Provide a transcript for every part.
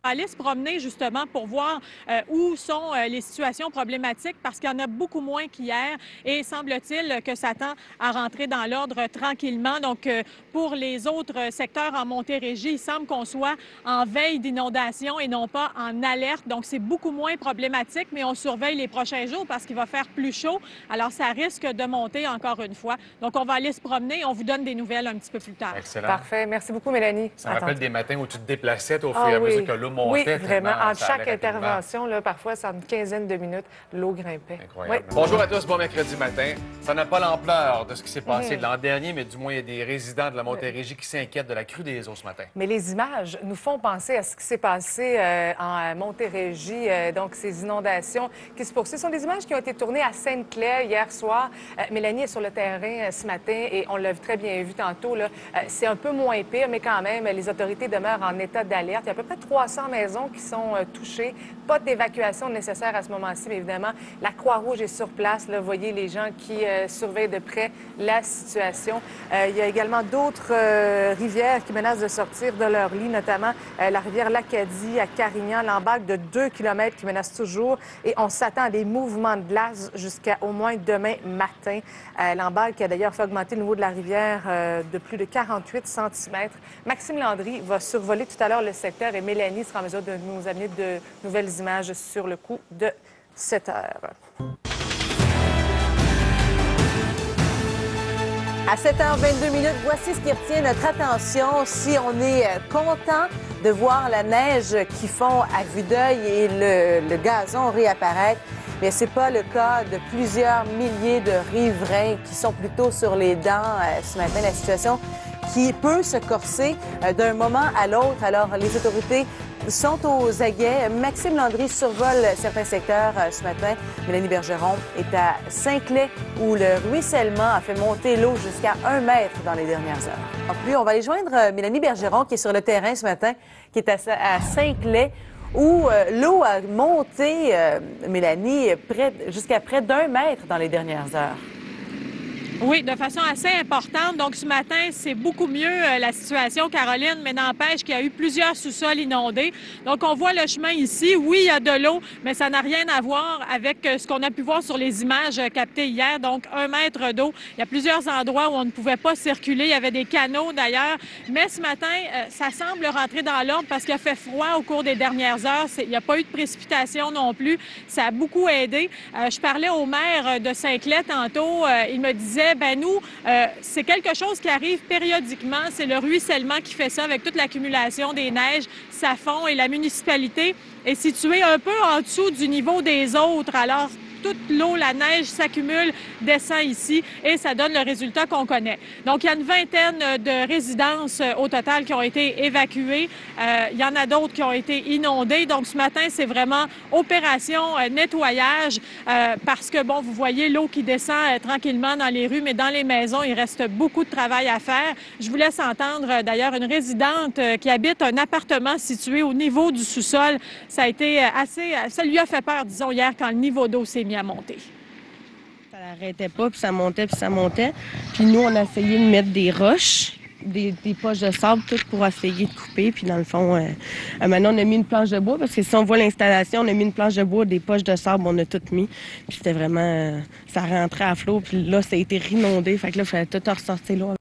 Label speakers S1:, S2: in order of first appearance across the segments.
S1: Aller se promener justement pour voir où sont les situations problématiques parce qu'il y en a beaucoup moins qu'hier et semble-t-il que ça tend à rentrer dans l'ordre tranquillement. Donc, pour les autres secteurs en Montérégie, il semble qu'on soit en veille d'inondation et non pas en alerte. Donc, c'est beaucoup moins problématique, mais on surveille les prochains jours parce qu'il va faire plus chaud. Alors, ça risque de monter encore une fois. Donc, on va aller se promener. On vous donne des nouvelles un petit peu plus tard.
S2: Excellent.
S3: Parfait. Merci beaucoup, Mélanie.
S2: Ça me rappelle des matins où tu te déplaçais au fur
S3: Ah
S2: et à mesure
S3: oui.
S2: que l'eau
S3: Oui,
S2: montait.
S3: vraiment.
S2: tellement
S3: Entre
S2: ça
S3: chaque
S2: allait rapidement.
S3: intervention, là, parfois, c'est une quinzaine de minutes, l'eau grimpait.
S2: Incroyable.
S3: Oui.
S2: Bonjour à tous, bon mercredi matin. Ça n'a pas l'ampleur de ce qui s'est passé l'an dernier, mais du moins, il y a des résidents de la Montérégie qui s'inquiètent de la crue des eaux ce matin.
S3: Mais les images nous font penser à ce qui s'est passé en Montérégie, donc ces inondations qui se poursuivent. Ce sont des images qui ont été tournées à Sainte-Claire hier soir. Mélanie est sur le terrain ce matin et on l'a très bien vu tantôt. C'est un peu moins pire, mais quand même, les autorités demeurent en état d'alerte. Il y a à peu près 300 maisons qui sont touchées. Pas d'évacuation nécessaire à ce moment-ci, mais évidemment, la Croix-Rouge est sur place. Là, vous voyez les gens qui surveillent de près la situation. Il y a également d'autres rivières qui menacent de sortir de leur lit, notamment la rivière l'Acadie à Carignan, l'embarque de 2 km qui menace toujours. Et on s'attend à des mouvements de glace jusqu'à au moins demain matin. L'embarque qui a d'ailleurs fait augmenter le niveau de la rivière de plus de 48 cm. Maxime Landry va survoler tout à l'heure le secteur et Mélanie sera en mesure de nous amener de nouvelles images sur le coup de 7 heures.
S4: À 7h22, voici ce qui retient notre attention. Si on est content de voir la neige qui fond à vue d'œil et le gazon réapparaître, mais ce n'est pas le cas de plusieurs milliers de riverains qui sont plutôt sur les dents ce matin. La situation qui peut se corser d'un moment à l'autre. Alors, les autorités sont aux aguets. Maxime Landry survole certains secteurs ce matin. Mélanie Bergeron est à Saint-Clair où le ruissellement a fait monter l'eau jusqu'à 1 mètre dans les dernières heures. En plus, on va aller joindre Mélanie Bergeron qui est sur le terrain ce matin, qui est à Saint-Clair où l'eau a monté, Mélanie, jusqu'à près d'1 mètre dans les dernières heures.
S1: Oui, de façon assez importante. Donc, ce matin, c'est beaucoup mieux la situation, Caroline, mais n'empêche qu'il y a eu plusieurs sous-sols inondés. Donc, on voit le chemin ici. Oui, il y a de l'eau, mais ça n'a rien à voir avec ce qu'on a pu voir sur les images captées hier. Donc, 1 mètre d'eau. Il y a plusieurs endroits où on ne pouvait pas circuler. Il y avait des canaux, d'ailleurs. Mais ce matin, ça semble rentrer dans l'ordre parce qu'il a fait froid au cours des dernières heures. Il n'y a pas eu de précipitation non plus. Ça a beaucoup aidé. Je parlais au maire de Saint-Clair tantôt. Il me disait ben nous, c'est quelque chose qui arrive périodiquement. C'est le ruissellement qui fait ça avec toute l'accumulation des neiges. Ça fond et la municipalité est située un peu en dessous du niveau des autres. Alors, toute l'eau, la neige s'accumule, descend ici et ça donne le résultat qu'on connaît. Donc, il y a une vingtaine de résidences au total qui ont été évacuées. Il y en a d'autres qui ont été inondées. Donc, ce matin, c'est vraiment opération nettoyage parce que, bon, vous voyez l'eau qui descend tranquillement dans les rues, mais dans les maisons, il reste beaucoup de travail à faire. Je vous laisse entendre d'ailleurs une résidente qui habite un appartement situé au niveau du sous-sol. Ça a été ça lui a fait peur, disons, hier quand le niveau d'eau s'est mis à monter.
S5: Ça n'arrêtait pas, puis ça montait, puis ça montait. Puis nous, on a essayé de mettre des roches, des poches de sable, tout pour essayer de couper. Puis dans le fond, maintenant, on a mis une planche de bois, parce que si on voit l'installation, on a mis une planche de bois, des poches de sable, on a tout mis. Puis c'était vraiment... ça rentrait à flot, puis là, ça a été inondé. Fait que là, il fallait tout ressortir là.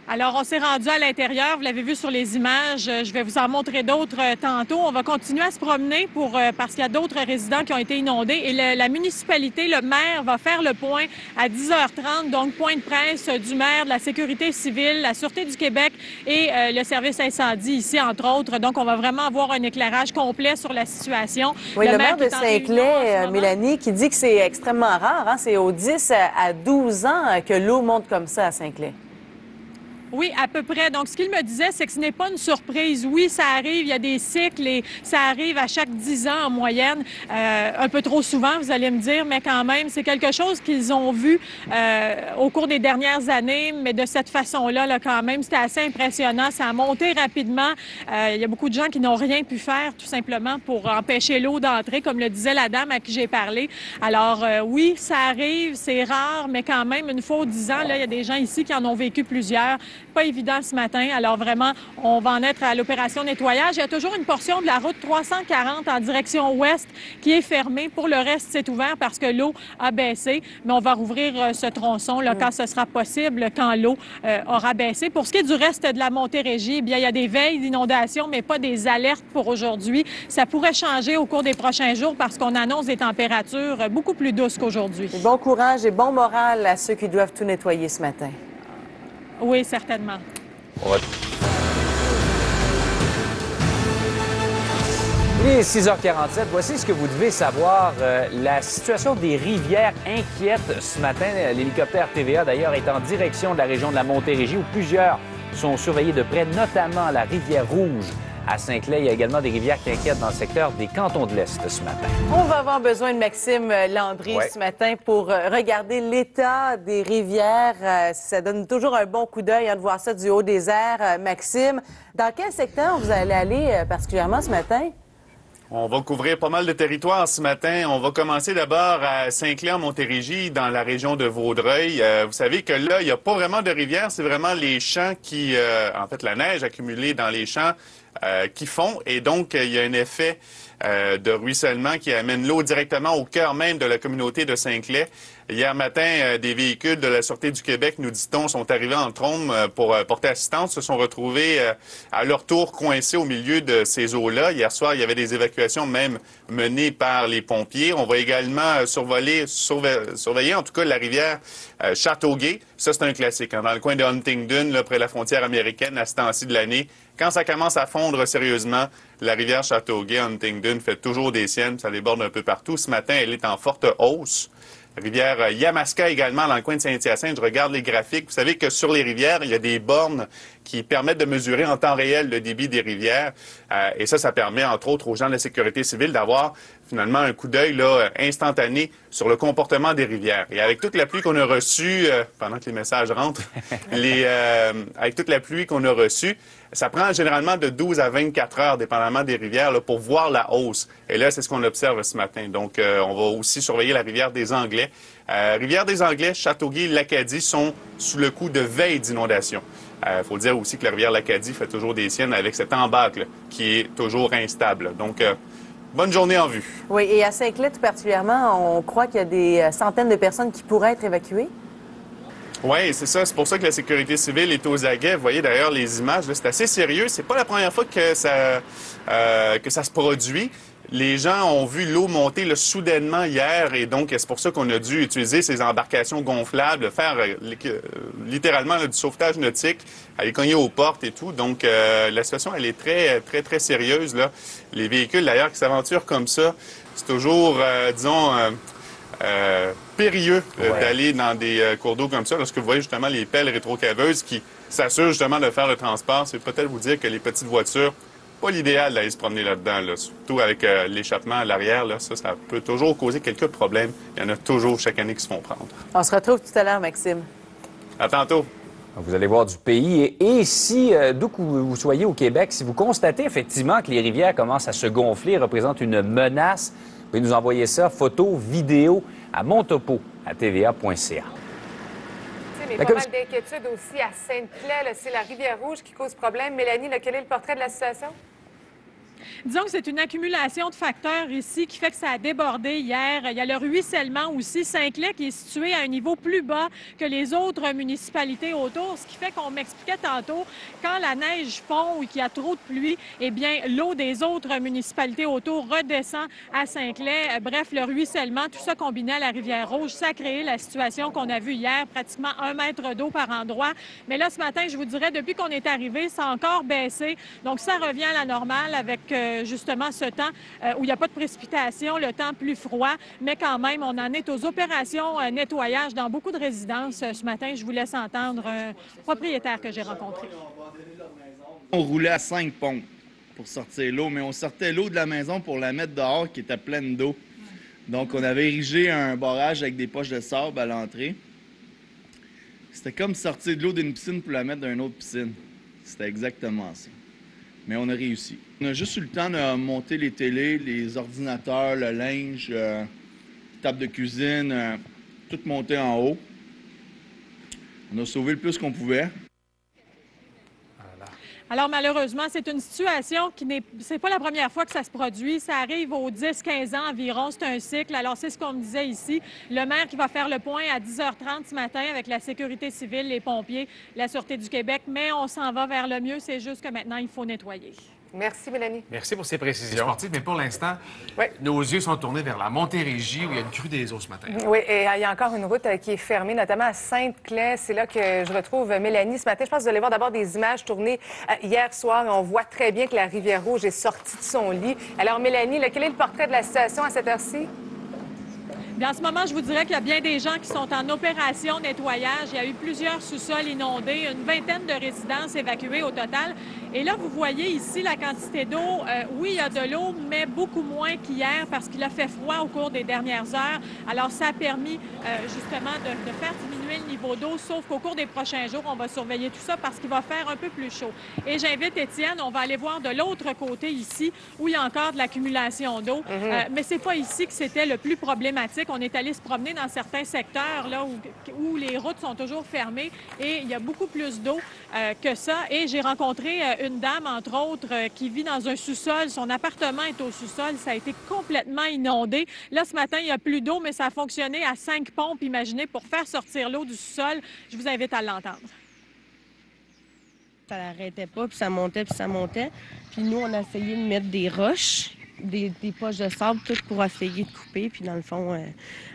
S1: Alors, on s'est rendu à l'intérieur. Vous l'avez vu sur les images. Je vais vous en montrer d'autres tantôt. On va continuer à se promener parce qu'il y a d'autres résidents qui ont été inondés. Et la municipalité, le maire, va faire le point à 10h30. Donc, point de presse du maire, de la Sécurité civile, la Sûreté du Québec et le service incendie ici, entre autres. Donc, on va vraiment avoir un éclairage complet sur la situation.
S4: Oui, le maire de Saint-Clair, Mélanie, qui dit que c'est extrêmement rare. Hein? C'est aux 10 à 12 ans que l'eau monte comme ça à Saint-Clair.
S1: Oui, à peu près. Donc, ce qu'il me disait, c'est que ce n'est pas une surprise. Oui, ça arrive, il y a des cycles et ça arrive à chaque 10 ans en moyenne. Un peu trop souvent, vous allez me dire, mais quand même, c'est quelque chose qu'ils ont vu au cours des dernières années, mais de cette façon-là, là, quand même, c'était assez impressionnant. Ça a monté rapidement. Il y a beaucoup de gens qui n'ont rien pu faire, tout simplement, pour empêcher l'eau d'entrer, comme le disait la dame à qui j'ai parlé. Alors, oui, ça arrive, c'est rare, mais quand même, une fois aux 10 ans, là, il y a des gens ici qui en ont vécu plusieurs. Pas évident ce matin. Alors vraiment, on va en être à l'opération nettoyage. Il y a toujours une portion de la route 340 en direction ouest qui est fermée. Pour le reste, c'est ouvert parce que l'eau a baissé. Mais on va rouvrir ce tronçon là, quand ce sera possible, quand l'eau aura baissé. Pour ce qui est du reste de la Montérégie, eh bien, il y a des veilles d'inondation, mais pas des alertes pour aujourd'hui. Ça pourrait changer au cours des prochains jours parce qu'on annonce des températures beaucoup plus douces qu'aujourd'hui.
S4: Bon courage et bon moral à ceux qui doivent tout nettoyer ce matin.
S1: Oui, certainement.
S6: Il est 6h47. Voici ce que vous devez savoir. La situation des rivières inquiète ce matin. L'hélicoptère TVA, d'ailleurs, est en direction de la région de la Montérégie où plusieurs sont surveillés de près, notamment la rivière Rouge. À Saint-Clair, il y a également des rivières qui inquiètent dans le secteur des cantons de l'Est ce matin.
S4: On va avoir besoin de Maxime Landry ce matin pour regarder l'état des rivières. Ça donne toujours un bon coup d'œil de voir ça du haut des airs. Maxime, dans quel secteur vous allez aller particulièrement ce matin?
S7: On va couvrir pas mal de territoires ce matin. On va commencer d'abord à Saint-Clair-Montérégie, dans la région de Vaudreuil. Vous savez que là, il n'y a pas vraiment de rivière, c'est vraiment les champs qui, en fait, la neige accumulée dans les champs qui fond. Et donc, il y a un effet de ruissellement qui amène l'eau directement au cœur même de la communauté de Saint-Clair. Hier matin, des véhicules de la Sûreté du Québec, nous dit-on, sont arrivés en trombe pour porter assistance, se sont retrouvés à leur tour coincés au milieu de ces eaux-là. Hier soir, il y avait des évacuations même menées par les pompiers. On va également surveiller en tout cas la rivière Châteauguay. Ça, c'est un classique. Dans le coin de Huntingdon, là, près de la frontière américaine, à ce temps-ci de l'année. Quand ça commence à fondre sérieusement, la rivière Châteauguay, Huntingdon, fait toujours des siennes. Ça déborde un peu partout. Ce matin, elle est en forte hausse. Rivière Yamaska également, dans le coin de Saint-Hyacinthe. Je regarde les graphiques. Vous savez que sur les rivières, il y a des bornes qui permettent de mesurer en temps réel le débit des rivières. Et ça permet, entre autres, aux gens de la sécurité civile d'avoir finalement un coup d'œil là, instantané sur le comportement des rivières. Et avec toute la pluie qu'on a reçue, pendant que les messages rentrent, avec toute la pluie qu'on a reçue, ça prend généralement de 12 à 24 heures, dépendamment des rivières, là, pour voir la hausse. Et là, c'est ce qu'on observe ce matin. Donc, on va aussi surveiller la rivière des Anglais. Rivière des Anglais, Châteauguay, l'Acadie sont sous le coup de veille d'inondation. Il faut dire aussi que la rivière l'Acadie fait toujours des siennes avec cet embâcle qui est toujours instable. Donc, bonne journée en vue.
S4: Oui, et à Saint-Clair tout particulièrement, on croit qu'il y a des centaines de personnes qui pourraient être évacuées.
S7: Oui, c'est ça. C'est pour ça que la sécurité civile est aux aguets. Vous voyez d'ailleurs les images, c'est assez sérieux. C'est pas la première fois que ça se produit. Les gens ont vu l'eau monter là, soudainement hier et donc c'est pour ça qu'on a dû utiliser ces embarcations gonflables, faire littéralement là, du sauvetage nautique, aller cogner aux portes et tout. Donc la situation, elle est très sérieuse, là. Les véhicules d'ailleurs qui s'aventurent comme ça, c'est toujours, périlleux d'aller dans des cours d'eau comme ça. Lorsque vous voyez justement les pelles rétrocaveuses qui s'assurent justement de faire le transport, c'est peut-être vous dire que les petites voitures, pas l'idéal d'aller se promener là-dedans, là. Surtout avec l'échappement à l'arrière, là, ça peut toujours causer quelques problèmes. Il y en a toujours chaque année qui se font prendre.
S4: On se retrouve tout à l'heure, Maxime.
S7: À tantôt.
S6: Vous allez voir du pays. Et si, d'où que vous soyez au Québec, si vous constatez effectivement que les rivières commencent à se gonfler, représentent une menace, vous pouvez nous envoyer ça, photos, vidéos, à montopo@tva.ca.
S3: Mais pas mal d'inquiétudes aussi à Sainte-Claire. C'est la rivière Rouge qui cause problème. Mélanie, quel est le portrait de la situation?
S1: Disons que c'est une accumulation de facteurs ici qui fait que ça a débordé hier. Il y a le ruissellement aussi. Saint-Clair qui est situé à un niveau plus bas que les autres municipalités autour, ce qui fait qu'on m'expliquait tantôt, quand la neige fond ou qu'il y a trop de pluie, eh bien, l'eau des autres municipalités autour redescend à Saint-Clair. Bref, le ruissellement, tout ça combiné à la rivière Rouge, ça a créé la situation qu'on a vue hier, pratiquement 1 mètre d'eau par endroit. Mais là, ce matin, je vous dirais, depuis qu'on est arrivé, ça a encore baissé. Donc, ça revient à la normale avec justement ce temps où il n'y a pas de précipitation, le temps plus froid, mais quand même, on en est aux opérations nettoyage dans beaucoup de résidences. Ce matin, je vous laisse entendre un propriétaire que j'ai rencontré.
S8: On roulait à 5 pompes pour sortir l'eau, mais on sortait l'eau de la maison pour la mettre dehors qui était pleine d'eau. Donc, on avait érigé un barrage avec des poches de sable à l'entrée. C'était comme sortir de l'eau d'une piscine pour la mettre dans une autre piscine. C'était exactement ça. Mais on a réussi. On a juste eu le temps de monter les télés, les ordinateurs, le linge, table de cuisine, tout monter en haut. On a sauvé le plus qu'on pouvait.
S1: Alors, malheureusement, c'est une situation qui c'est pas la première fois que ça se produit. Ça arrive aux 10-15 ans environ. C'est un cycle. Alors, c'est ce qu'on me disait ici. Le maire qui va faire le point à 10h30 ce matin avec la sécurité civile, les pompiers, la Sûreté du Québec. Mais on s'en va vers le mieux. C'est juste que maintenant, il faut nettoyer.
S3: Merci, Mélanie.
S2: Merci pour ces précisions sportives. Mais pour l'instant,
S3: Oui.
S2: nos yeux sont tournés vers la Montérégie où il y a une crue des eaux ce matin.
S3: Oui, et il y a encore une route qui est fermée, notamment à Sainte-Claire. C'est là que je retrouve Mélanie ce matin. Je pense que vous allez voir d'abord des images tournées hier soir. On voit très bien que la rivière Rouge est sortie de son lit. Alors, Mélanie, quel est le portrait de la situation à cette heure-ci?
S1: Bien, en ce moment, je vous dirais qu'il y a bien des gens qui sont en opération nettoyage. Il y a eu plusieurs sous-sols inondés, une vingtaine de résidences évacuées au total. Et là, vous voyez ici la quantité d'eau. Oui, il y a de l'eau, mais beaucoup moins qu'hier parce qu'il a fait froid au cours des dernières heures. Alors, ça a permis justement de faire diminuer le niveau d'eau, sauf qu'au cours des prochains jours, on va surveiller tout ça parce qu'il va faire un peu plus chaud. Et j'invite Étienne, on va aller voir de l'autre côté ici où il y a encore de l'accumulation d'eau. Mais c'est pas ici que c'était le plus problématique. On est allé se promener dans certains secteurs là, où les routes sont toujours fermées et il y a beaucoup plus d'eau que ça. Et j'ai rencontré une dame, entre autres, qui vit dans un sous-sol. Son appartement est au sous-sol. Ça a été complètement inondé. Là, ce matin, il n'y a plus d'eau, mais ça a fonctionné à 5 pompes, imaginez, pour faire sortir l'eau du sous-sol. Je vous invite à l'entendre.
S5: Ça n'arrêtait pas, puis ça montait, puis ça montait. Puis nous, on a essayé de mettre des roches, des poches de sable, tout pour essayer de couper. Puis dans le fond,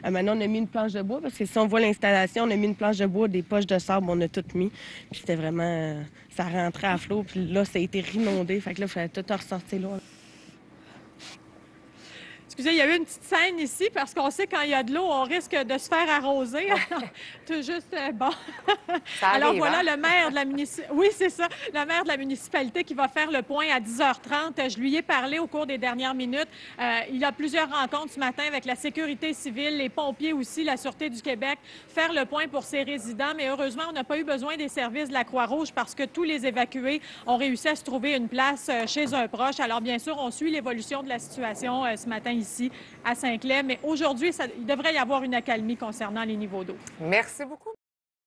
S5: maintenant, on a mis une planche de bois, parce que si on voit l'installation, on a mis une planche de bois, des poches de sable, on a tout mis. Puis c'était vraiment... ça rentrait à flot, puis là, ça a été inondé. Fait que là, il fallait tout ressortir là.
S1: Excusez, il y a eu une petite scène ici parce qu'on sait quand il y a de l'eau, on risque de se faire arroser. Tout juste, bon.
S3: Ça arrive,
S1: alors voilà,
S3: hein?
S1: le maire de la municipalité, oui, c'est ça, le maire de la municipalité qui va faire le point à 10h30. Je lui ai parlé au cours des dernières minutes. Il y a plusieurs rencontres ce matin avec la sécurité civile, les pompiers aussi, la Sûreté du Québec, faire le point pour ses résidents. Mais heureusement, on n'a pas eu besoin des services de la Croix-Rouge parce que tous les évacués ont réussi à se trouver une place chez un proche. Alors bien sûr, on suit l'évolution de la situation ce matin ici à Sainte-Claire. Mais aujourd'hui, il devrait y avoir une accalmie concernant les niveaux d'eau.
S3: Merci beaucoup.